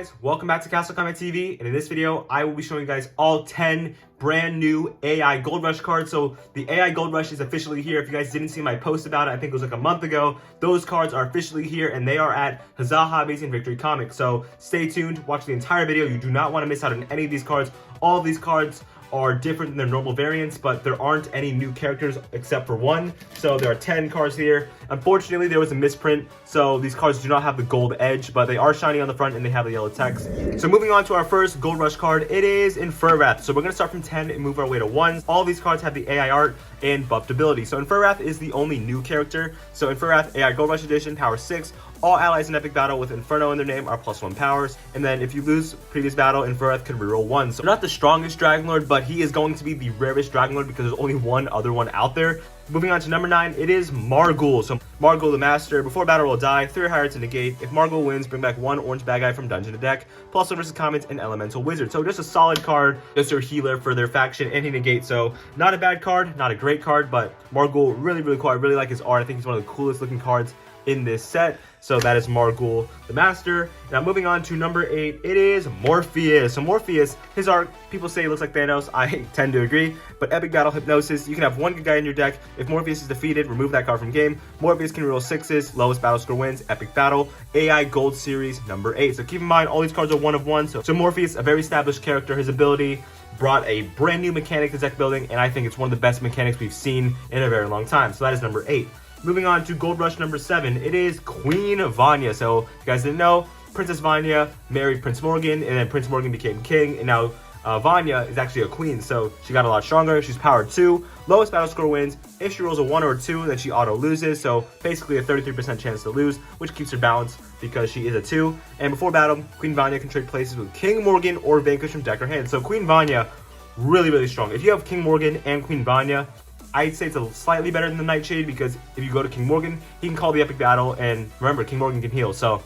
guys, welcome back to Castle Comic TV, and in this video I will be showing you guys all 10 brand new AI Gold Rush cards. So the AI Gold Rush is officially here. If you guys didn't see my post about it, I think it was like a month ago, those cards are officially here and they are at Huzzah Hobbies and Victory Comics. So stay tuned, watch the entire video. You do not want to miss out on any of these cards. All of these cards are different than their normal variants, but there aren't any new characters except for one. So there are 10 cards here. Unfortunately, there was a misprint, so these cards do not have the gold edge, but they are shiny on the front and they have the yellow text. So moving on to our first Gold Rush card, it is Infurwrath. So we're gonna start from 10 and move our way to 1. All these cards have the AI art and buffed ability. So Infurwrath is the only new character. So Infurwrath AI Gold Rush Edition, power 6. All allies in epic battle with Inferno in their name are +1 powers. And then if you lose previous battle, Infurwrath can reroll 1. So not the strongest Dragon Lord, but he is going to be the rarest Dragon Lord because there's only one other one out there. Moving on to number 9, it is Margul. So Margul the Master, before battle will die, 3 or higher to negate. If Margul wins, bring back 1 orange bad guy from dungeon to deck, +1 versus commons and elemental wizard. So just a solid card, just a healer for their faction, and he negates. So not a bad card, not a great card, but Margul really cool. I really like his art. I think he's one of the coolest looking cards in this set. So that is Margul the Master. Now moving on to number 8, it is Morpheus. So Morpheus, his art, people say it looks like Thanos. I tend to agree, but epic battle hypnosis, you can have 1 good guy in your deck. If Morpheus is defeated, remove that card from game. Morpheus can roll 6s, lowest battle score wins, epic battle, AI Gold Series number 8. So keep in mind, all these cards are 1 of 1. So Morpheus, a very established character, his ability brought a brand new mechanic to deck building, and I think it's one of the best mechanics we've seen in a very long time. So that is number 8. Moving on to Gold Rush number 7, it is Queen Vanya. So if you guys didn't know, Princess Vanya married Prince Morgan, and then Prince Morgan became king, and now Vanya is actually a queen, so she got a lot stronger. She's power 2, lowest battle score wins. If she rolls a 1 or a 2, then she auto loses, so basically a 33% chance to lose, which keeps her balanced because she is a 2. And before battle, Queen Vanya can trade places with King Morgan or Vanquish from deck or hand. So Queen Vanya, really strong. If you have King Morgan and Queen Vanya, I'd say it's a slightly better than the Nightshade, because if you go to King Morgan, he can call the epic battle, and remember, King Morgan can heal, so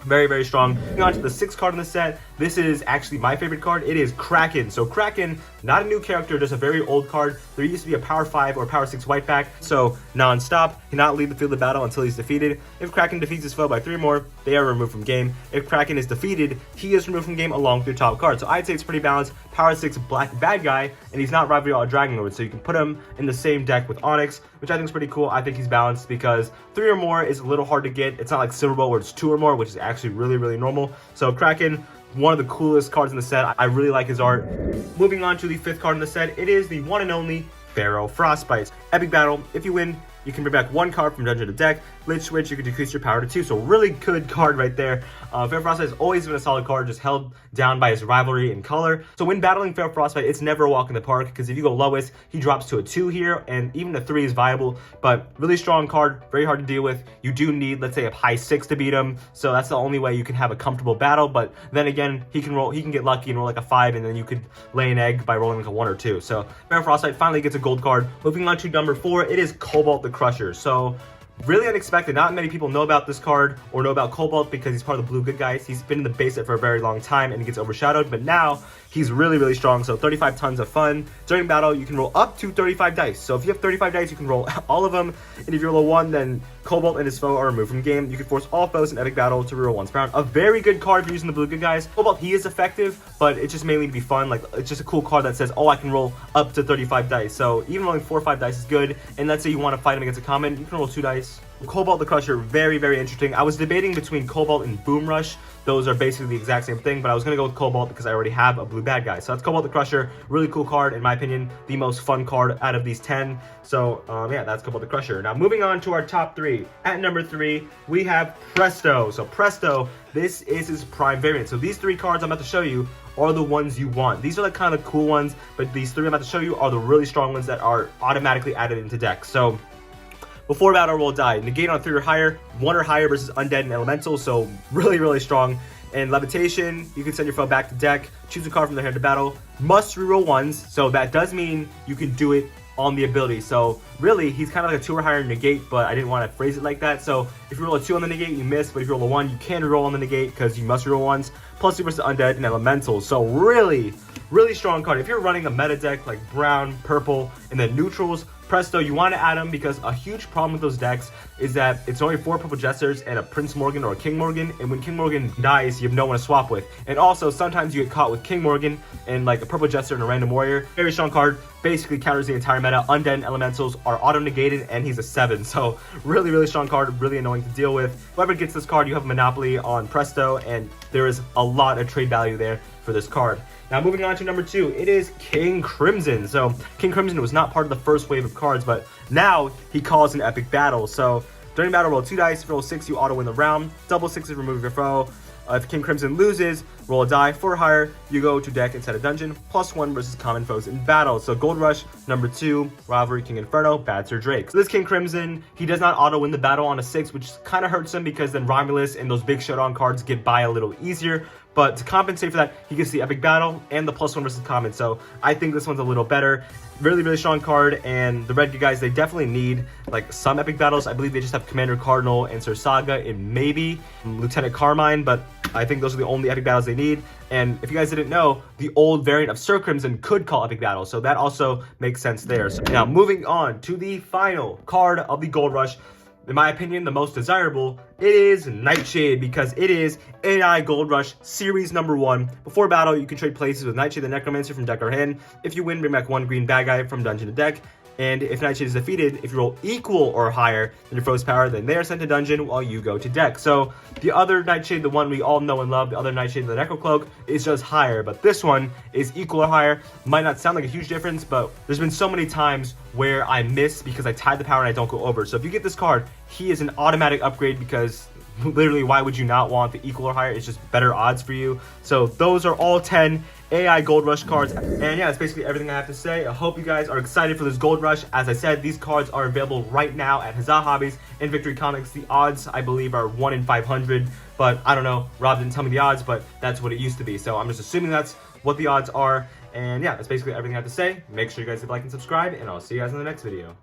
very strong. Moving on to the 6th card in the set, this is actually my favorite card. It is Kraken. So Kraken, not a new character, just a very old card. There used to be a power 5 or power 6 white back, so non-stop, cannot leave the field of battle until he's defeated. If Kraken defeats his foe by 3 or more, they are removed from game. If Kraken is defeated, he is removed from game along with your top card. So I'd say it's pretty balanced. Power 6 black bad guy, and he's not rivalry all Dragon Lord, so you can put him in the same deck with Onyx, which I think is pretty cool. I think he's balanced because 3 or more is a little hard to get. It's not like Silver Bowl where it's 2 or more, which is actually really normal. So Kraken, one of the coolest cards in the set. I really like his art. Moving on to the 5th card in the set, it is the one and only Pharaoh Frostbite. Epic battle, if you win, you can bring back 1 card from dungeon to deck. Lich Switch, you can decrease your power to 2. So really good card right there. Pharaoh Frostbite has always been a solid card, just held down by his rivalry and color. So when battling Pharaoh Frostbite, it's never a walk in the park, because if you go lowest, he drops to a 2 here, and even a 3 is viable. But really strong card, very hard to deal with. You do need, let's say, a high 6 to beat him. So that's the only way you can have a comfortable battle. But then again, he can get lucky and roll like a 5, and then you could lay an egg by rolling like a 1 or 2. So Pharaoh Frostbite finally gets a gold card. Moving on to number 4, it is Cobalt the Crusher. So really unexpected. Not many people know about this card or know about Cobalt because he's part of the blue good guys. He's been in the base set for a very long time and he gets overshadowed, but now he's really strong. So 35 tons of fun. During battle, you can roll up to 35 dice. So if you have 35 dice, you can roll all of them. And if you roll a 1, then Cobalt and his foe are removed from game. You can force all foes in epic battle to reroll 1 round. A very good card for using the blue good guys. Cobalt, he is effective, but it's just mainly to be fun. Like, it's just a cool card that says, oh, I can roll up to 35 dice. So even rolling 4 or 5 dice is good. And let's say you want to fight him against a common, you can roll 2 dice. Cobalt the Crusher, very interesting. I was debating between Cobalt and Boom Rush. Those are basically the exact same thing, but I was going to go with Cobalt because I already have a blue bad guy. So that's Cobalt the Crusher. Really cool card, in my opinion. The most fun card out of these 10. So, yeah, that's Cobalt the Crusher. Now, moving on to our top 3. At number 3, we have Presto. So Presto, this is his prime variant. So these 3 cards I'm about to show you are the ones you want. These are the kind of cool ones, but these 3 I'm about to show you are the really strong ones that are automatically added into decks. So before battle will die, negate on 3 or higher, 1 or higher versus undead and elemental, so really strong. And levitation, you can send your foe back to deck, choose a card from their hand to battle, must reroll 1s, so that does mean you can do it on the ability. So really, he's kind of like a 2 or higher negate, but I didn't want to phrase it like that. So if you roll a 2 on the negate, you miss, but if you roll a 1, you can reroll on the negate because you must reroll 1s, plus 2 versus undead and elementals. So really strong card. If you're running a meta deck like brown, purple, and then neutrals, Presto, you want to add them because a huge problem with those decks is that it's only 4 purple jesters and a Prince Morgan or a King Morgan, and when King Morgan dies, you have no one to swap with. And also, sometimes you get caught with King Morgan and like a purple jester and a random warrior. Very strong card, basically counters the entire meta. Undead and elementals are auto-negated, and he's a 7, so really, really strong card, really annoying to deal with. Whoever gets this card, you have a monopoly on Presto, and there is a lot of trade value there for this card. Now moving on to number 2, it is King Crimson. So King Crimson was not part of the first wave of cards, but now he calls an epic battle. So during battle, roll 2 dice. If you roll 6, you auto win the round. Double 6s, remove your foe. If King Crimson loses, roll a die. 4 or higher, you go to deck instead of dungeon. +1 versus common foes in battle. So Gold Rush, number 2, Rivalry, King Inferno, Bad Sir Drake. So this King Crimson, he does not auto win the battle on a 6, which kind of hurts him because then Romulus and those big showdown cards get by a little easier. But to compensate for that, he gets the epic battle and the +1 versus common. So I think this one's a little better. Really, really strong card. And the red guys, they definitely need like some epic battles. I believe they just have Commander Cardinal and Sir Saga and maybe Lieutenant Carmine, but I think those are the only epic battles they need. And if you guys didn't know, the old variant of Sir Crimson could call epic battles, so that also makes sense there. So now moving on to the final card of the Gold Rush. In my opinion, the most desirable, it is Nightshade, because it is AI Gold Rush Series number 1. Before battle, you can trade places with Nightshade the Necromancer from deck or hand. If you win, bring back 1 green bad guy from dungeon to deck. And if Nightshade is defeated, if you roll equal or higher than your foe's power, then they are sent to dungeon while you go to deck. So the other Nightshade, the one we all know and love, the other Nightshade, the Necro Cloak, is just higher. But this one is equal or higher. Might not sound like a huge difference, but there's been so many times where I miss because I tied the power and I don't go over. So if you get this card, he is an automatic upgrade because literally, why would you not want the equal or higher? It's just better odds for you. So those are all 10 AI Gold Rush cards. And yeah, that's basically everything I have to say. I hope you guys are excited for this Gold Rush. As I said, these cards are available right now at Huzzah Hobbies and Victory Comics. The odds, I believe, are 1 in 500. But I don't know. Rob didn't tell me the odds, but that's what it used to be. So I'm just assuming that's what the odds are. And yeah, that's basically everything I have to say. Make sure you guys hit like and subscribe, and I'll see you guys in the next video.